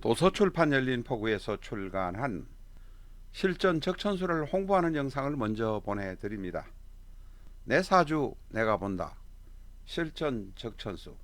도서출판 열린포구에서 출간한 실전 적천수를 홍보하는 영상을 먼저 보내드립니다. 내 사주 내가 본다. 실전 적천수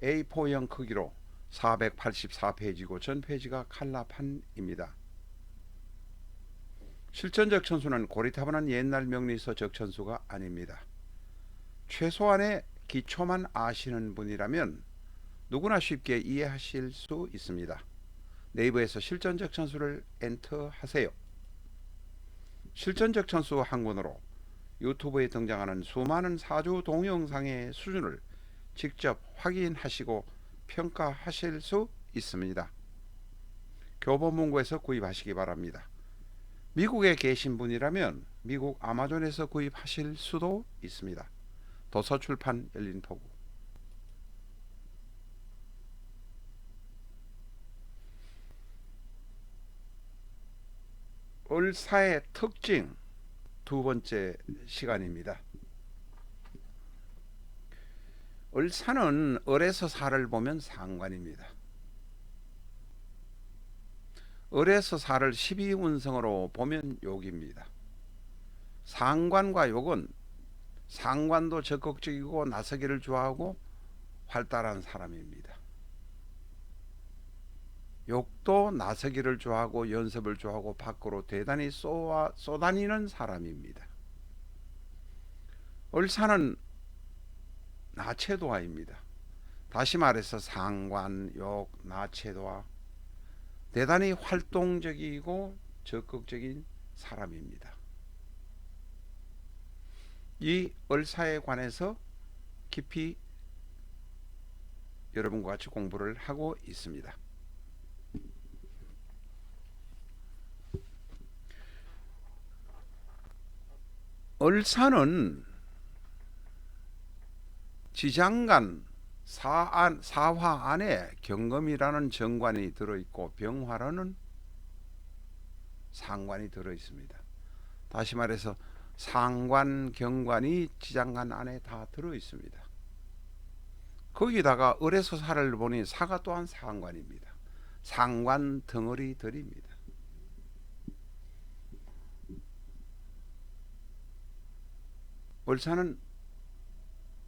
A4형 크기로 484페이지고 전페이지가 칼라판입니다. 실전 적천수는 고리타분한 옛날 명리서 적천수가 아닙니다. 최소한의 기초만 아시는 분이라면 누구나 쉽게 이해하실 수 있습니다. 네이버에서 실전적 천수를 엔터하세요. 실전적 천수 한문으로 유튜브에 등장하는 수많은 사주 동영상의 수준을 직접 확인하시고 평가하실 수 있습니다. 교보문고에서 구입하시기 바랍니다. 미국에 계신 분이라면 미국 아마존에서 구입하실 수도 있습니다. 도서출판 열린포구. 을사의 특징 두 번째 시간입니다. 을사는 을에서 사를 보면 상관입니다. 을에서 사를 12운성으로 보면 욕입니다. 상관과 욕은 상관도 적극적이고 나서기를 좋아하고 활달한 사람입니다. 욕도 나서기를 좋아하고 연습을 좋아하고 밖으로 대단히 쏘다니는 사람입니다. 을사는 나체도화입니다. 다시 말해서 상관, 욕, 나체도화, 대단히 활동적이고 적극적인 사람입니다. 이 을사에 관해서 깊이 여러분과 같이 공부를 하고 있습니다. 을사는 지장간 사화 안에 경금이라는 정관이 들어있고 병화라는 상관이 들어있습니다. 다시 말해서 상관, 경관이 지장간 안에 다 들어있습니다. 거기다가 을에서 사를 보니 사가 또한 상관입니다. 상관 덩어리들입니다. 을사는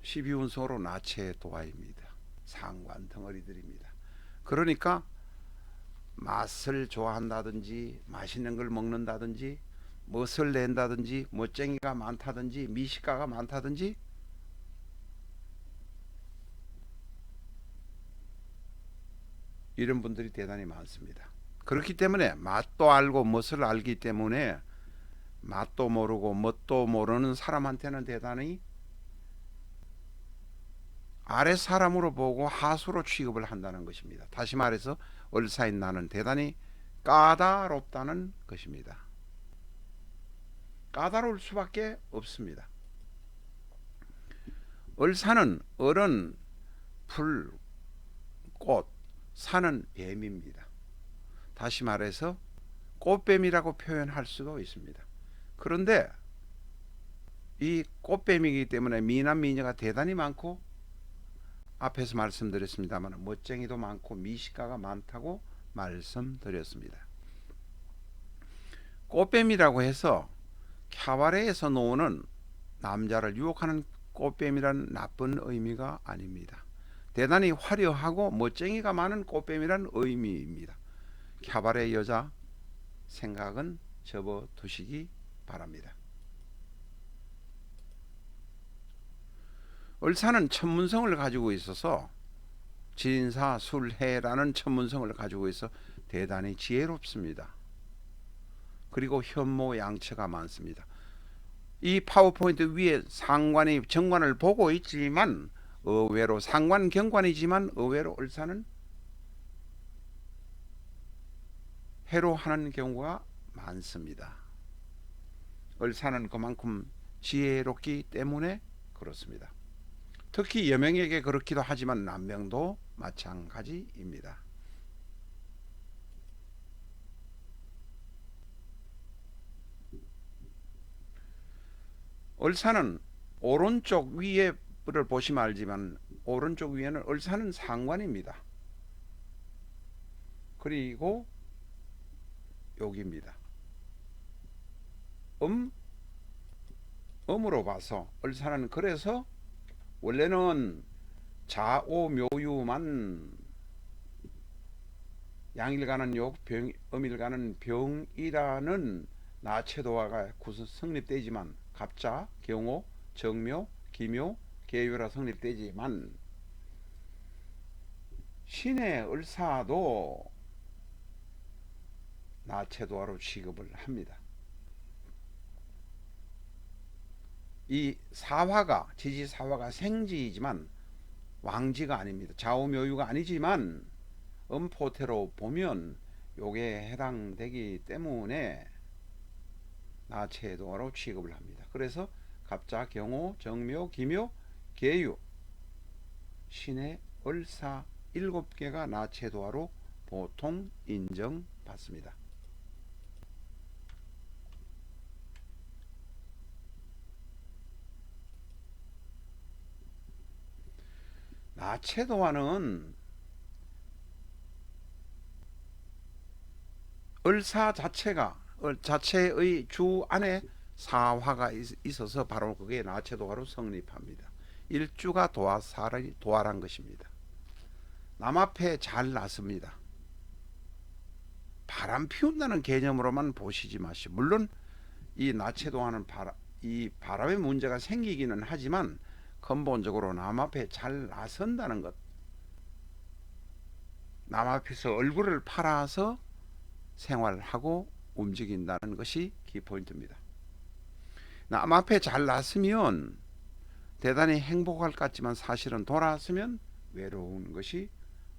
12운성으로 나체도화입니다. 상관 덩어리들입니다. 그러니까 맛을 좋아한다든지 맛있는 걸 먹는다든지 멋을 낸다든지 멋쟁이가 많다든지 미식가가 많다든지 이런 분들이 대단히 많습니다. 그렇기 때문에 맛도 알고 멋을 알기 때문에 맛도 모르고 멋도 모르는 사람한테는 대단히 아래 사람으로 보고 하수로 취급을 한다는 것입니다. 다시 말해서 을사인 나는 대단히 까다롭다는 것입니다. 까다로울 수밖에 없습니다. 을사는 을은 풀, 꽃, 사는 뱀입니다. 다시 말해서 꽃뱀이라고 표현할 수도 있습니다. 그런데 이 꽃뱀이기 때문에 미남 미녀가 대단히 많고 앞에서 말씀드렸습니다만 멋쟁이도 많고 미식가가 많다고 말씀드렸습니다. 꽃뱀이라고 해서 캬바레에서 노는 남자를 유혹하는 꽃뱀이란 나쁜 의미가 아닙니다. 대단히 화려하고 멋쟁이가 많은 꽃뱀이란 의미입니다. 캬바레 여자 생각은 접어두시기 바랍니다. 을사는 천문성을 가지고 있어서 진사술해라는 천문성을 가지고 있어 대단히 지혜롭습니다. 그리고 현모양처가 많습니다. 이 파워포인트 위에 상관이 정관을 보고 있지만 의외로 상관 경관이지만 의외로 을사는 해로하는 경우가 많습니다. 을사는 그만큼 지혜롭기 때문에 그렇습니다. 특히 여명에게 그렇기도 하지만 남명도 마찬가지입니다. 을사는 오른쪽 위에를 보시면 알지만 오른쪽 위에는 을사는 상관입니다. 그리고 여기입니다. 음으로 봐서 을사는 그래서 원래는 좌오묘유만 양일가는 욕, 음일가는 병이라는 나체도화가 구성 성립되지만 갑자, 경호, 정묘, 기묘, 계유라 성립되지만 신의 을사도 나체도화로 취급을 합니다. 이 사화가 지지사화가 생지이지만 왕지가 아닙니다. 좌우묘유가 아니지만 음포태로 보면 요게 해당되기 때문에 나체도화로 취급을 합니다. 그래서 갑자, 경호, 정묘, 기묘, 계유 신의 을사 7개가 나체도화로 보통 인정받습니다. 나체도화는 을사 자체의 주 안에 사화가 있어서 바로 그게 나체도화로 성립합니다. 일주가 도화란 것입니다. 남 앞에 잘 났습니다. 바람 피운다는 개념으로만 보시지 마시고, 물론 이 나체도화는 이 바람의 문제가 생기기는 하지만 근본적으로 남 앞에 잘 나선다는 것, 남 앞에서 얼굴을 팔아서 생활하고 움직인다는 것이 키포인트입니다. 남 앞에 잘 났으면 대단히 행복할 것 같지만 사실은 돌아왔으면 외로운 것이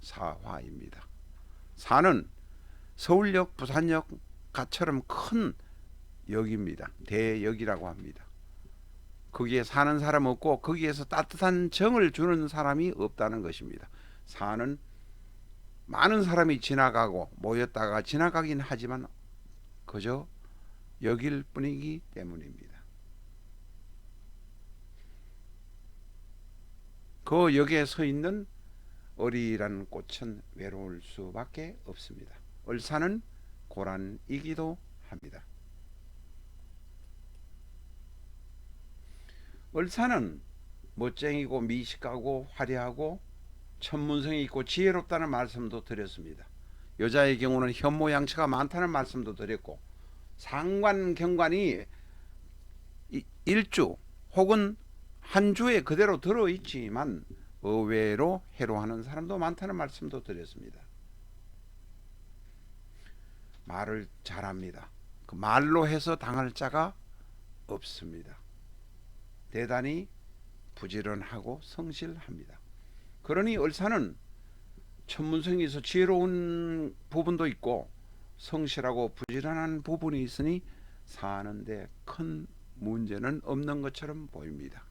사화입니다. 사는 서울역, 부산역처럼 큰 역입니다. 대역이라고 합니다. 거기에 사는 사람 없고 거기에서 따뜻한 정을 주는 사람이 없다는 것입니다. 사는 많은 사람이 지나가고 모였다가 지나가긴 하지만 그저 역일 뿐이기 때문입니다. 그 역에 서 있는 을이라는 꽃은 외로울 수밖에 없습니다. 을사는 고란이기도 합니다. 을사는 멋쟁이고 미식하고 화려하고 천문성이 있고 지혜롭다는 말씀도 드렸습니다. 여자의 경우는 현모양처가 많다는 말씀도 드렸고, 상관 경관이 일주 혹은 한 주에 그대로 들어있지만 의외로 해로하는 사람도 많다는 말씀도 드렸습니다. 말을 잘합니다. 그 말로 해서 당할 자가 없습니다. 대단히 부지런하고 성실합니다. 그러니 을사는 천문성이 있어 지혜로운 부분도 있고 성실하고 부지런한 부분이 있으니 사는데 큰 문제는 없는 것처럼 보입니다.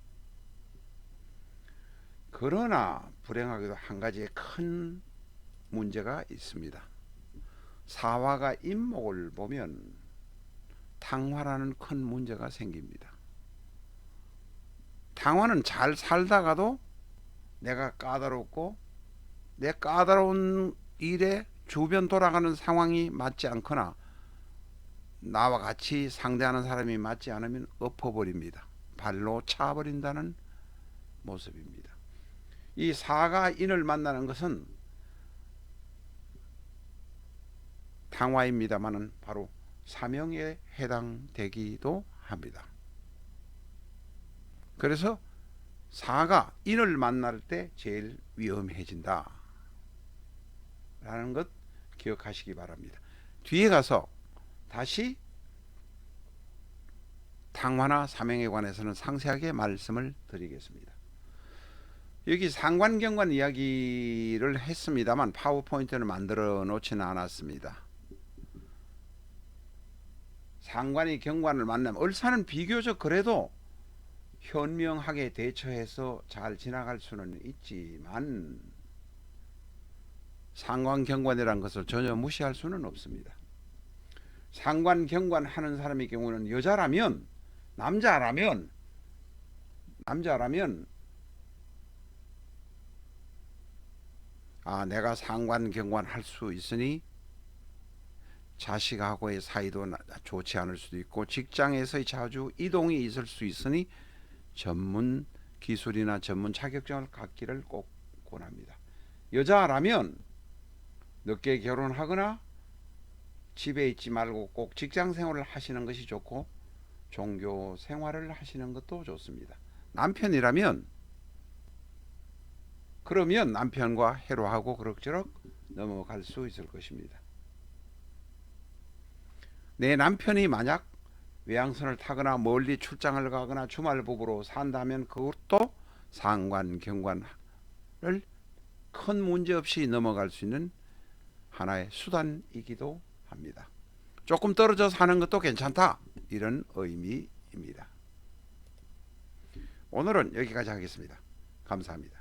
그러나 불행하게도 한 가지의 큰 문제가 있습니다. 사화가 인목을 보면 탕화라는 큰 문제가 생깁니다. 탕화는 잘 살다가도 내가 까다롭고 내 까다로운 일에 주변 돌아가는 상황이 맞지 않거나 나와 같이 상대하는 사람이 맞지 않으면 엎어버립니다. 발로 차버린다는 모습입니다. 이 사가 인을 만나는 것은 탕화입니다마는 바로 사명에 해당되기도 합니다. 그래서 사가 인을 만날 때 제일 위험해진다 라는 것 기억하시기 바랍니다. 뒤에 가서 다시 탕화나 사명에 관해서는 상세하게 말씀을 드리겠습니다. 여기 상관경관 이야기를 했습니다만 파워포인트를 만들어 놓지는 않았습니다. 상관이 경관을 만나면 을사는 비교적 그래도 현명하게 대처해서 잘 지나갈 수는 있지만 상관경관이라는 것을 전혀 무시할 수는 없습니다. 상관경관 하는 사람의 경우는 여자라면 남자라면 내가 상관경관 할 수 있으니 자식하고의 사이도 좋지 않을 수도 있고 직장에서의 자주 이동이 있을 수 있으니 전문 기술이나 전문 자격증을 갖기를 꼭 권합니다. 여자라면 늦게 결혼하거나 집에 있지 말고 꼭 직장 생활을 하시는 것이 좋고 종교 생활을 하시는 것도 좋습니다. 남편이라면 그러면 남편과 해로하고 그럭저럭 넘어갈 수 있을 것입니다. 내 남편이 만약 외양선을 타거나 멀리 출장을 가거나 주말 부부로 산다면 그것도 상관 경관을 큰 문제 없이 넘어갈 수 있는 하나의 수단이기도 합니다. 조금 떨어져 사는 것도 괜찮다, 이런 의미입니다. 오늘은 여기까지 하겠습니다. 감사합니다.